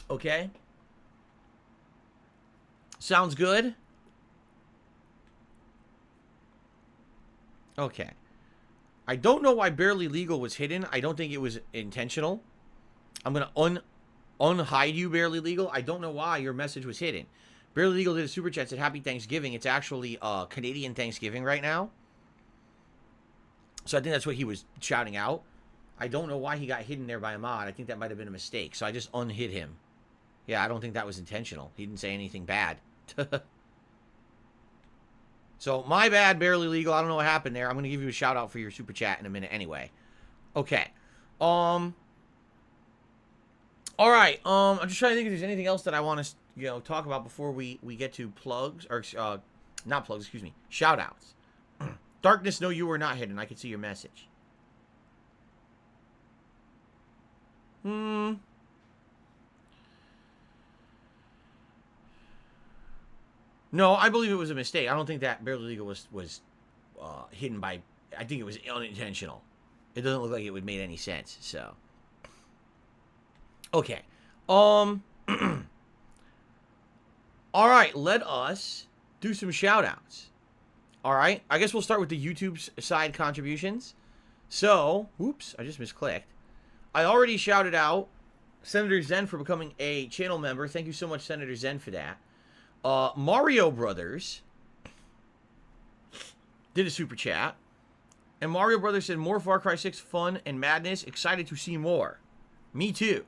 Okay? Sounds good? Okay. I don't know why Barely Legal was hidden. I don't think it was intentional. I'm going to unhide you, Barely Legal. I don't know why your message was hidden. Barely Legal did a super chat, said Happy Thanksgiving. It's actually Canadian Thanksgiving right now. So I think that's what he was shouting out. I don't know why he got hidden there by a mod. I think that might have been a mistake. So I just unhid him. Yeah, I don't think that was intentional. He didn't say anything bad. So my bad, Barely Legal. I don't know what happened there. I'm going to give you a shout out for your super chat in a minute anyway. Okay. All right. I'm just trying to think if there's anything else that I want to, talk about before we get to plugs or not plugs, excuse me, shout outs. Darkness, no, you were not hidden. I can see your message. No, I believe it was a mistake. I don't think that Barely Legal was hidden by... I think it was unintentional. It doesn't look like it would make any sense, so... Okay. All right, let us do some shout-outs. All right, I guess we'll start with the YouTube side contributions. So, whoops, I just misclicked. I already shouted out Senator Zen for becoming a channel member. Thank you so much, Senator Zen, for that. Mario Brothers did a super chat. And Mario Brothers said, more Far Cry 6 fun and madness. Excited to see more. Me too.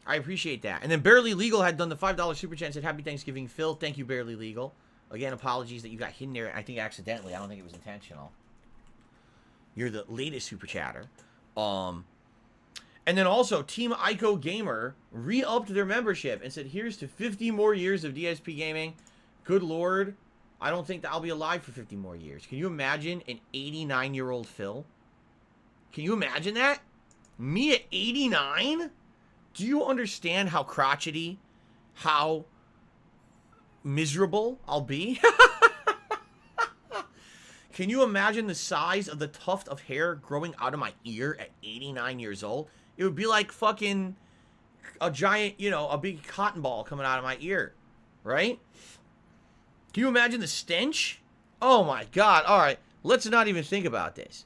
I appreciate that. And then Barely Legal had done the $5 super chat and said, Happy Thanksgiving, Phil. Thank you, Barely Legal. Again, apologies that you got hidden there, I think accidentally. I don't think it was intentional. You're the latest super chatter. And then also, Team Ico Gamer re-upped their membership and said, here's to 50 more years of DSP Gaming. Good Lord. I don't think that I'll be alive for 50 more years. Can you imagine an 89-year-old Phil? Can you imagine that? Me at 89? Do you understand how crotchety, how miserable I'll be? Can you imagine the size of the tuft of hair growing out of my ear at 89 years old? It would be like fucking a giant, a big cotton ball coming out of my ear, right? Can you imagine the stench? Oh my God. All right, let's not even think about this.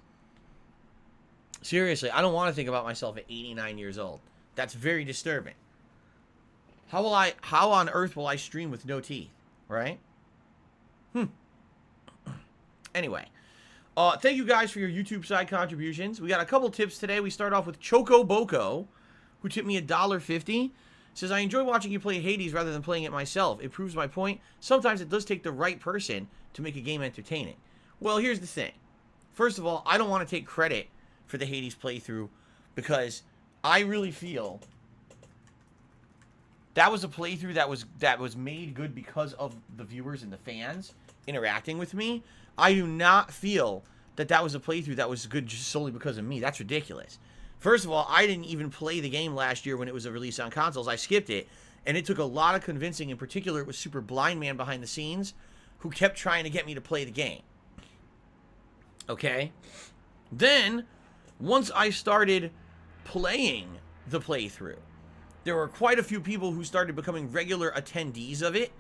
Seriously, I don't want to think about myself at 89 years old. That's very disturbing. How on earth will I stream with no teeth, right? Anyway, thank you guys for your YouTube side contributions. We got a couple tips today. We start off with Choco Boko, who tipped me $1.50. Says, I enjoy watching you play Hades rather than playing it myself. It proves my point. Sometimes it does take the right person to make a game entertaining. Well, here's the thing. First of all, I don't want to take credit for the Hades playthrough because I really feel that was a playthrough that was made good because of the viewers and the fans interacting with me. I do not feel that was a playthrough that was good just solely because of me. That's ridiculous. First of all, I didn't even play the game last year when it was a release on consoles. I skipped it, and it took a lot of convincing. In particular, it was Super Blind Man behind the scenes who kept trying to get me to play the game. Okay? Then, once I started playing the playthrough, there were quite a few people who started becoming regular attendees of it,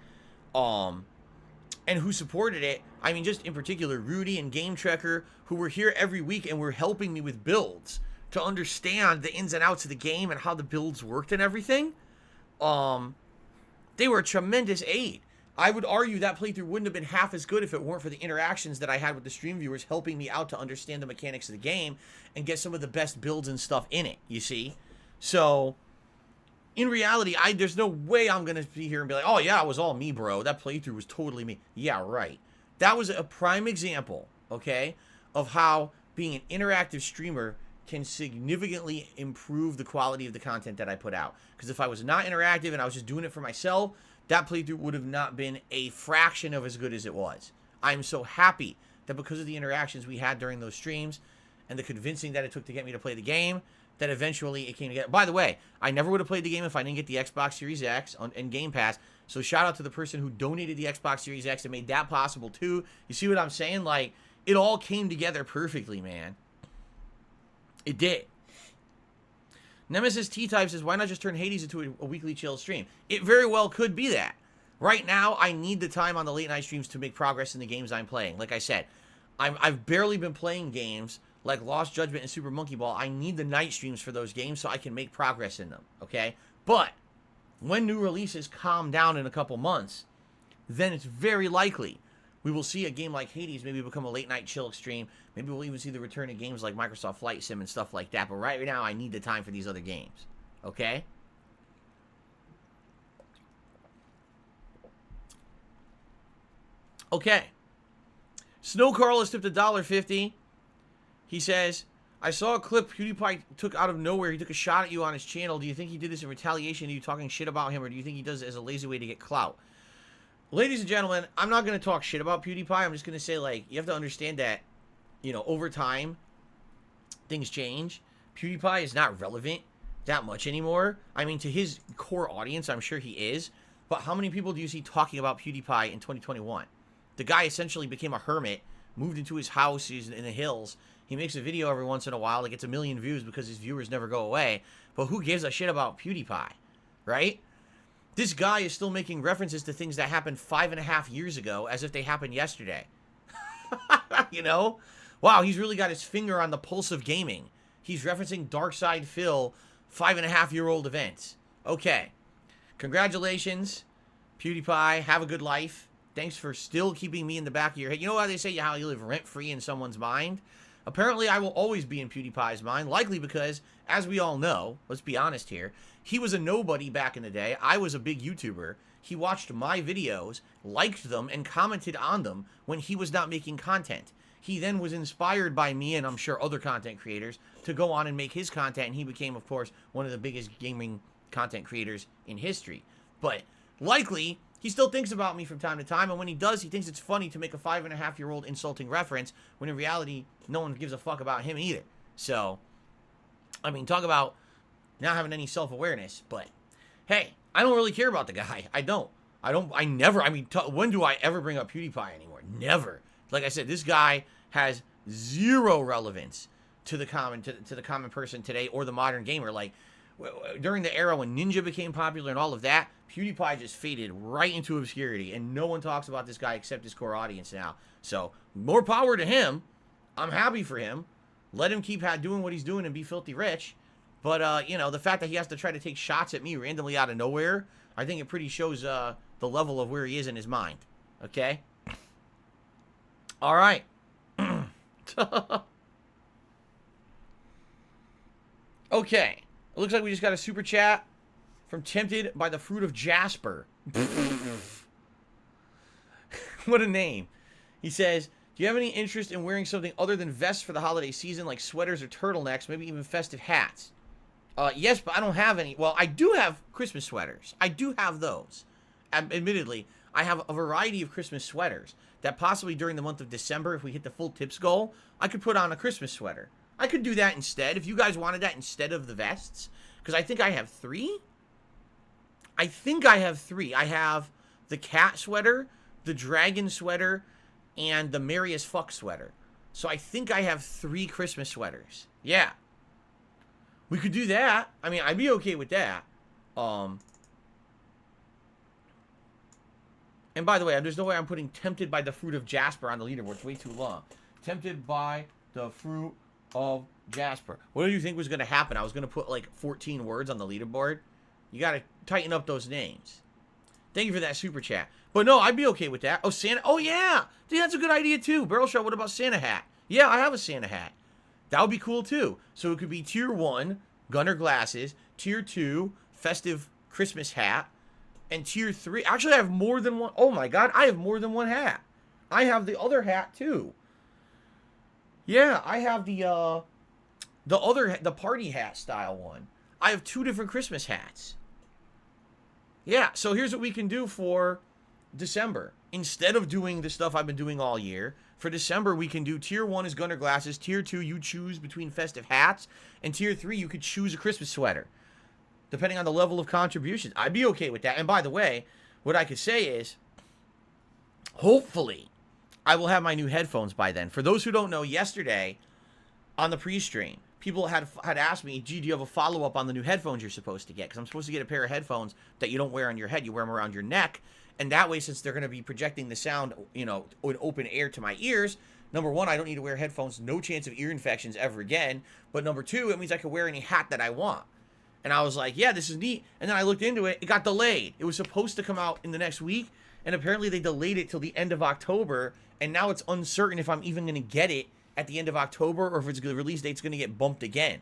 and who supported it. I mean, just in particular, Rudy and Game Trekker, who were here every week and were helping me with builds to understand the ins and outs of the game and how the builds worked and everything. They were a tremendous aid. I would argue that playthrough wouldn't have been half as good if it weren't for the interactions that I had with the stream viewers helping me out to understand the mechanics of the game and get some of the best builds and stuff in it, you see? So, in reality, there's no way I'm going to be here and be like, oh yeah, it was all me, bro. That playthrough was totally me. Yeah, right. That was a prime example, okay, of how being an interactive streamer can significantly improve the quality of the content that I put out. Because if I was not interactive and I was just doing it for myself, that playthrough would have not been a fraction of as good as it was. I'm so happy that because of the interactions we had during those streams and the convincing that it took to get me to play the game, that eventually it came together. By the way, I never would have played the game if I didn't get the Xbox Series X and Game Pass. So shout out to the person who donated the Xbox Series X and made that possible too. You see what I'm saying? Like, it all came together perfectly, man. It did. Nemesis T-Type says, why not just turn Hades into a weekly chill stream? It very well could be that. Right now, I need the time on the late night streams to make progress in the games I'm playing. Like I said, I've barely been playing games like Lost Judgment and Super Monkey Ball. I need the night streams for those games so I can make progress in them, okay? But when new releases calm down in a couple months, then it's very likely we will see a game like Hades maybe become a late night chill stream. Maybe we'll even see the return of games like Microsoft Flight Sim and stuff like that. But right now, I need the time for these other games, okay? Okay. Snow Carl has tipped $1.50. He says, I saw a clip PewDiePie took out of nowhere. He took a shot at you on his channel. Do you think he did this in retaliation to you talking shit about him, or do you think he does it as a lazy way to get clout? Ladies and gentlemen, I'm not going to talk shit about PewDiePie. I'm just going to say, like, you have to understand that, you know, over time, things change. PewDiePie is not relevant that much anymore. I mean, to his core audience, I'm sure he is. But how many people do you see talking about PewDiePie in 2021? The guy essentially became a hermit, moved into his house, he's in the hills. He makes a video every once in a while that gets 1 million views because his viewers never go away. But who gives a shit about PewDiePie, right? This guy is still making references to things that happened 5.5 years ago as if they happened yesterday. You know? Wow, he's really got his finger on the pulse of gaming. He's referencing Darkside Phil 5.5-year-old events. Okay. Congratulations, PewDiePie. Have a good life. Thanks for still keeping me in the back of your head. You know how they say how you live rent-free in someone's mind? Apparently, I will always be in PewDiePie's mind, likely because, as we all know, let's be honest here, he was a nobody back in the day. I was a big YouTuber. He watched my videos, liked them, and commented on them when he was not making content. He then was inspired by me, and I'm sure other content creators, to go on and make his content, and he became, of course, one of the biggest gaming content creators in history. But, likely, he still thinks about me from time to time, and when he does, he thinks it's funny to make a 5.5-year-old insulting reference, when in reality, no one gives a fuck about him either. So, I mean, talk about not having any self-awareness, but, hey, I don't really care about the guy. I mean, when do I ever bring up PewDiePie anymore? Never. Like I said, this guy has zero relevance to the common person today or the modern gamer. Like, during the era when Ninja became popular and all of that, PewDiePie just faded right into obscurity, and no one talks about this guy except his core audience now. So, more power to him. I'm happy for him. Let him keep doing what he's doing and be filthy rich. But, you know, the fact that he has to try to take shots at me randomly out of nowhere, I think it pretty shows the level of where he is in his mind. Okay? All right. Okay. It looks like we just got a super chat from Tempted by the Fruit of Jasper. What a name. He says, do you have any interest in wearing something other than vests for the holiday season, like sweaters or turtlenecks, maybe even festive hats? Yes, but I don't have any. Well, I do have Christmas sweaters. I do have those. Admittedly, I have a variety of Christmas sweaters that possibly during the month of December, if we hit the full tips goal, I could put on a Christmas sweater. I could do that instead, if you guys wanted that instead of the vests. Because I think I have 3. I have the cat sweater, the dragon sweater, and the merry as fuck sweater. So I think I have 3 Christmas sweaters. Yeah. We could do that. I mean, I'd be okay with that. And by the way, there's no way I'm putting Tempted by the Fruit of Jasper on the leaderboard. It's way too long. Tempted by the Fruit of Jasper. What do you think was going to happen? I was going to put like 14 words on the leaderboard. You got to tighten up those names. Thank you for that super chat. But no, I'd be okay with that. Oh, Santa. Oh, yeah. Dude, that's a good idea, too. Barrel Shot, what about Santa hat? Yeah, I have a Santa hat. That would be cool, too. So it could be Tier 1, Gunner glasses. Tier 2, festive Christmas hat. And Tier 3. Actually, I have more than one. Oh, my God. I have more than one hat. I have the other hat, too. Yeah, I have the The party hat style one. I have 2 different Christmas hats. Yeah, so here's what we can do for December. Instead of doing the stuff I've been doing all year, for December we can do tier 1 is Gunner glasses, tier 2 you choose between festive hats, and tier 3 you could choose a Christmas sweater, depending on the level of contributions. I'd be okay with that. And by the way, what I could say is, hopefully, I will have my new headphones by then. For those who don't know, yesterday on the pre-stream, people had asked me, gee, do you have a follow-up on the new headphones you're supposed to get? Because I'm supposed to get a pair of headphones that you don't wear on your head. You wear them around your neck. And that way, since they're going to be projecting the sound, in open air to my ears, number one, I don't need to wear headphones. No chance of ear infections ever again. But number two, it means I can wear any hat that I want. And I was like, yeah, this is neat. And then I looked into it. It got delayed. It was supposed to come out in the next week. And apparently they delayed it till the end of October. And now it's uncertain if I'm even going to get it at the end of October or if the release date's going to get bumped again.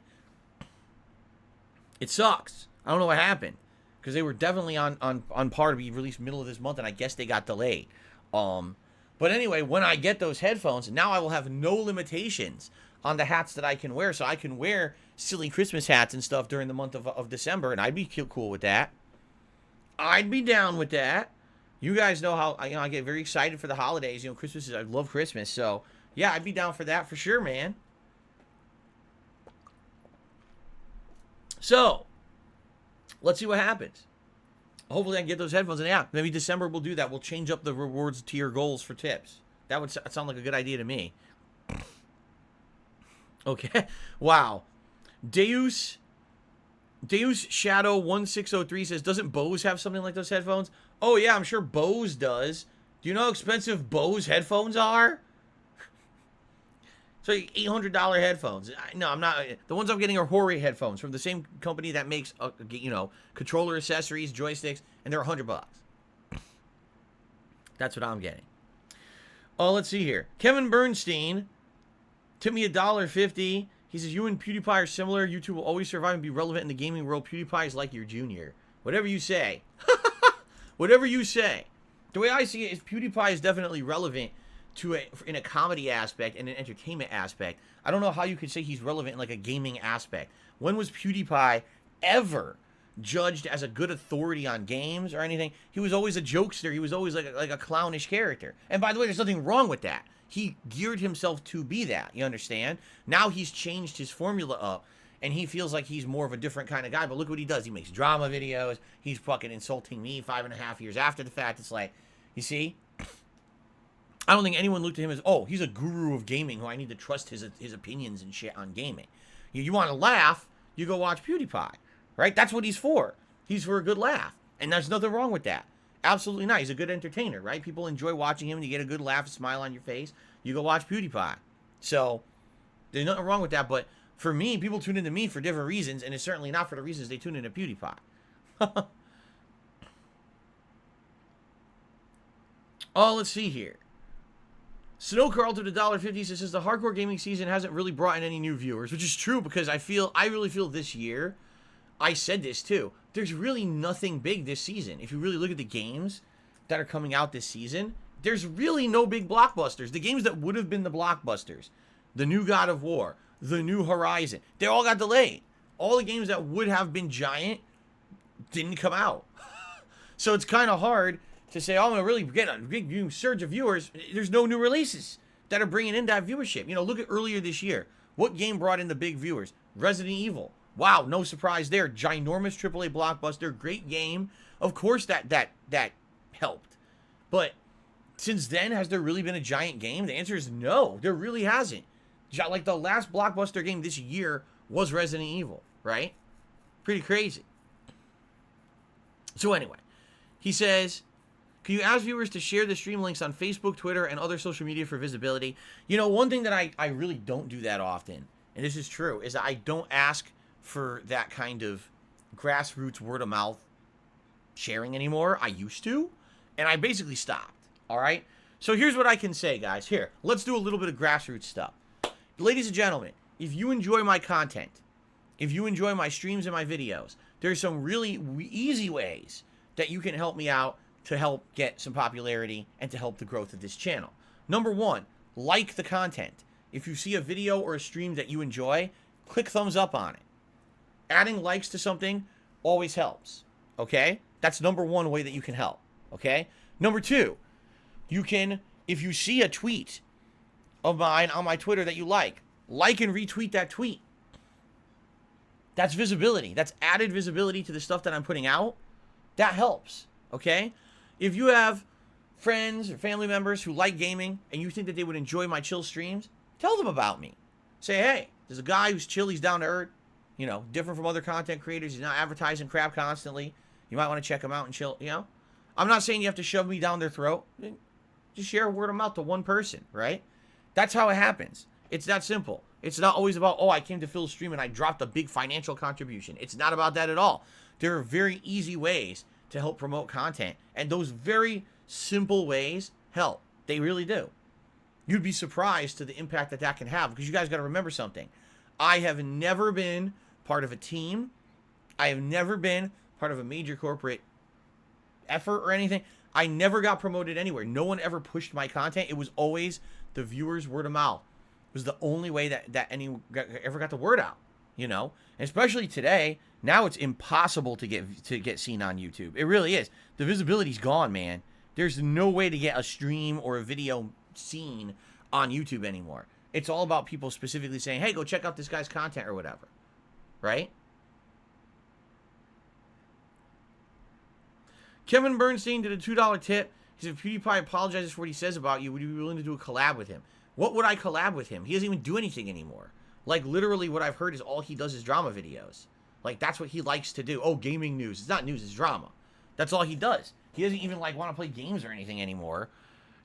It sucks. I don't know what happened. Because they were definitely on par to be released middle of this month, and I guess they got delayed. But anyway, when I get those headphones, now I will have no limitations on the hats that I can wear. So I can wear silly Christmas hats and stuff during the month of December, and I'd be cool with that. I'd be down with that. You guys know how I get very excited for the holidays. Christmas I love Christmas, so yeah, I'd be down for that for sure, man. So let's see what happens. Hopefully I can get those headphones. And yeah, maybe December we'll do that. We'll change up the rewards tier goals for tips. That would sound like a good idea to me. Okay. Wow. Deus Shadow 1603 says, doesn't Bose have something like those headphones? Oh yeah, I'm sure Bose does. Do you know how expensive Bose headphones are? So $800 headphones. No, I'm not. The ones I'm getting are Hori headphones from the same company that makes, controller accessories, joysticks, and they're $100. That's what I'm getting. Oh, let's see here. Kevin Bernstein tipped me $1.50. He says, you and PewDiePie are similar. You two will always survive and be relevant in the gaming world. PewDiePie is like your junior. Whatever you say. Whatever you say. The way I see it is PewDiePie is definitely relevant in a comedy aspect and an entertainment aspect. I don't know how you could say he's relevant in like a gaming aspect. When was PewDiePie ever judged as a good authority on games or anything? He was always a jokester. He was always like a clownish character. And by the way, there's nothing wrong with that. He geared himself to be that. You understand? Now he's changed his formula up and he feels like he's more of a different kind of guy. But look what he does. He makes drama videos. He's fucking insulting me 5.5 years after the fact. It's like, you see? I don't think anyone looked at him as, oh, he's a guru of gaming who I need to trust his opinions and shit on gaming. You want to laugh, you go watch PewDiePie, right? That's what he's for. He's for a good laugh. And there's nothing wrong with that. Absolutely not. He's a good entertainer, right? People enjoy watching him and you get a good laugh, a smile on your face. You go watch PewDiePie. So there's nothing wrong with that. But for me, people tune into me for different reasons, and it's certainly not for the reasons they tune into PewDiePie. Oh, let's see here. Snow Carl to the $1.50 says the hardcore gaming season hasn't really brought in any new viewers, which is true because I really feel this year, I said this too, there's really nothing big this season. If you really look at the games that are coming out this season, there's really no big blockbusters. The games that would have been the blockbusters, the new God of War, the new Horizon, they all got delayed. All the games that would have been giant didn't come out. So it's kind of hard to say, oh, I'm going to really get a big surge of viewers. There's no new releases that are bringing in that viewership. Look at earlier this year. What game brought in the big viewers? Resident Evil. Wow, no surprise there. Ginormous AAA blockbuster, great game. Of course that helped. But since then, has there really been a giant game? The answer is no, there really hasn't. Like the last blockbuster game this year was Resident Evil, right? Pretty crazy. So anyway, he says, can you ask viewers to share the stream links on Facebook, Twitter, and other social media for visibility? One thing that I really don't do that often, and this is true, is I don't ask for that kind of grassroots word of mouth sharing anymore. I used to, and I basically stopped, all right? So here's what I can say, guys. Here, let's do a little bit of grassroots stuff. Ladies and gentlemen, if you enjoy my content, if you enjoy my streams and my videos, there's some really easy ways that you can help me out to help get some popularity and to help the growth of this channel. Number one, like the content. If you see a video or a stream that you enjoy, click thumbs up on it. Adding likes to something always helps, okay? That's number one way that you can help, okay? Number two, you can, if you see a tweet of mine on my Twitter that you like and retweet that tweet. That's visibility. That's added visibility to the stuff that I'm putting out. That helps, okay? If you have friends or family members who like gaming and you think that they would enjoy my chill streams, tell them about me. Say, hey, there's a guy who's chill, he's down to earth, you know, different from other content creators. He's not advertising crap constantly. You might want to check him out and chill, you know? I'm not saying you have to shove me down their throat. Just share word of mouth to one person, right? That's how it happens. It's that simple. It's not always about, oh, I came to Phil's stream and I dropped a big financial contribution. It's not about that at all. There are very easy ways to help promote content, and those very simple ways help. They really do. You'd be surprised to the impact that that can have, because you guys got to remember something. I have never been part of a team. I have never been part of a major corporate effort or anything. I never got promoted anywhere. No one ever pushed my content. It was always the viewers' word of mouth. It was the only way that anyone ever got the word out, you know? And especially today, now it's impossible to get seen on YouTube. It really is. The visibility's gone, man. There's no way to get a stream or a video seen on YouTube anymore. It's all about people specifically saying, hey, go check out this guy's content or whatever, right? Kevin Bernstein did a $2 tip. He said, if PewDiePie apologizes for what he says about you, would you be willing to do a collab with him? What would I collab with him? He doesn't even do anything anymore. Like, literally what I've heard is all he does is drama videos. Like, that's what he likes to do. Oh, gaming news. It's not news, it's drama. That's all he does. He doesn't even, like, want to play games or anything anymore.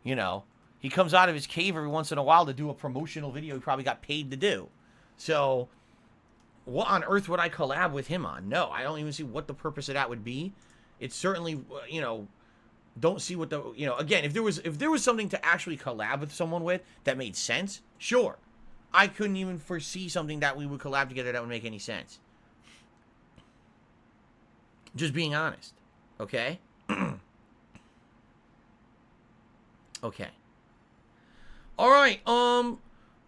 You know, he comes out of his cave every once in a while to do a promotional video he probably got paid to do. So, what on earth would I collab with him on? No, I don't even see what the purpose of that would be. It's certainly, you know, don't see what the, you know, again, if there was something to actually collab with someone with that made sense, sure. I couldn't even foresee something that we would collab together that would make any sense. Just being honest. Okay? Okay. Alright,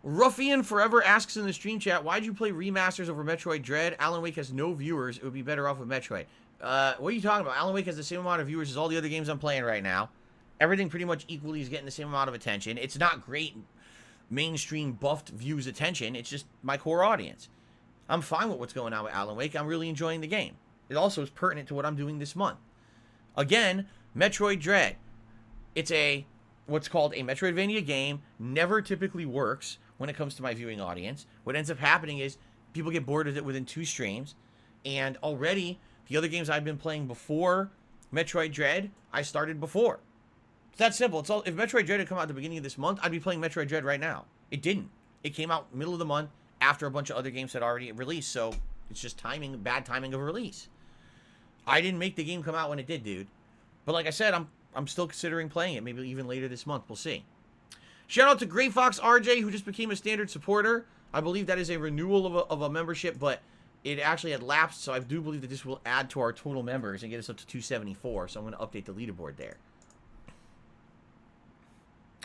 Ruffian Forever asks in the stream chat, why'd you play remasters over Metroid Dread? Alan Wake has no viewers. It would be better off with Metroid. What are you talking about? Alan Wake has the same amount of viewers as all the other games I'm playing right now. Everything pretty much equally is getting the same amount of attention. It's not great mainstream buffed views attention. It's just my core audience. I'm fine with what's going on with Alan Wake. I'm really enjoying the game. It also is pertinent to what I'm doing this month. Again, Metroid Dread. It's a what's called a Metroidvania game. Never typically works when it comes to my viewing audience. What ends up happening is people get bored of it within 2 streams. And already, the other games I've been playing before Metroid Dread, I started before. It's that simple. It's all. If Metroid Dread had come out at the beginning of this month, I'd be playing Metroid Dread right now. It didn't. It came out middle of the month after a bunch of other games had already released. So it's just timing, bad timing of release. I didn't make the game come out when it did, dude. But like I said, I'm still considering playing it. Maybe even later this month. We'll see. Shout out to Grey Fox RJ, who just became a standard supporter. I believe that is a renewal of a membership, but it actually had lapsed. So I do believe that this will add to our total members and get us up to 274. So I'm going to update the leaderboard there.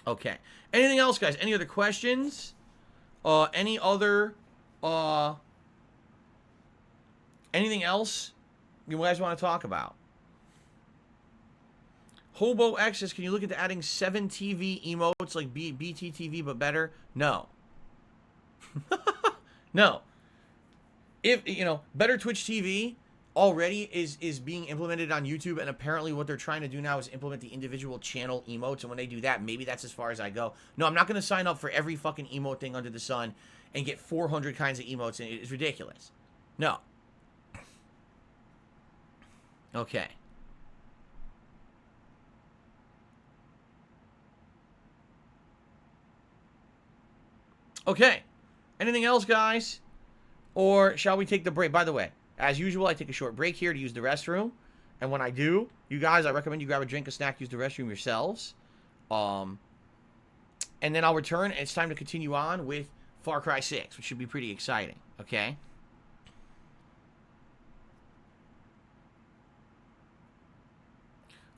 Okay. Anything else, guys? Any other questions? Anything else you guys want to talk about? Hobo X says, can you look into adding 7 TV emotes like BTTV but better? No. No. If, you know, better Twitch TV already is being implemented on YouTube, and apparently what they're trying to do now is implement the individual channel emotes, and when they do that, maybe that's as far as I go. No, I'm not going to sign up for every fucking emote thing under the sun and get 400 kinds of emotes, and it's ridiculous. No. Okay. Okay. Anything else, guys? Or shall we take the break? By the way, as usual, I take a short break here to use the restroom. And when I do, you guys, I recommend you grab a drink, a snack, use the restroom yourselves. And then I'll return, and it's time to continue on with Far Cry 6, which should be pretty exciting. Okay?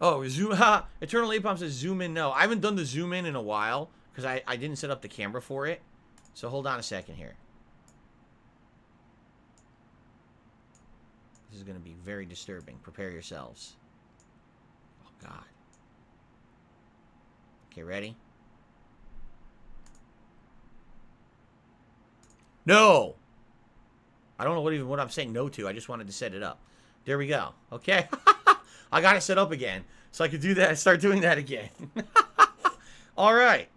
Oh, zoom, ha! Eternal Apom says zoom in, no. I haven't done the zoom in a while, because I didn't set up the camera for it. So hold on a second here. This is going to be very disturbing. Prepare yourselves. Oh, God. Okay, ready? No! I don't know what I'm saying no to. I just wanted to set it up. There we go. Okay. I got it set up again. So I could do that. Start doing that again. All right.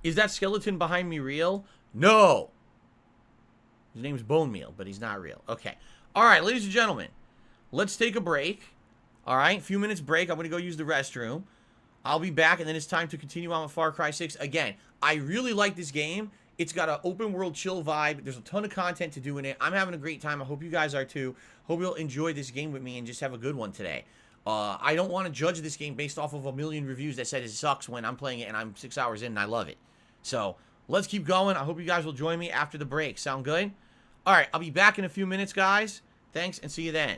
Is that skeleton behind me real? No. His name's Bone Meal, but he's not real. Okay. All right, ladies and gentlemen. Let's take a break. All right. Few minutes break. I'm going to go use the restroom. I'll be back, and then it's time to continue on with Far Cry 6. Again, I really like this game. It's got an open world chill vibe. There's a ton of content to do in it. I'm having a great time. I hope you guys are too. Hope you'll enjoy this game with me and just have a good one today. I don't want to judge this game based off of a million reviews that said it sucks when I'm playing it and I'm 6 hours in and I love it. So, let's keep going. I hope you guys will join me after the break. Sound good? All right, I'll be back in a few minutes, guys. Thanks, and see you then.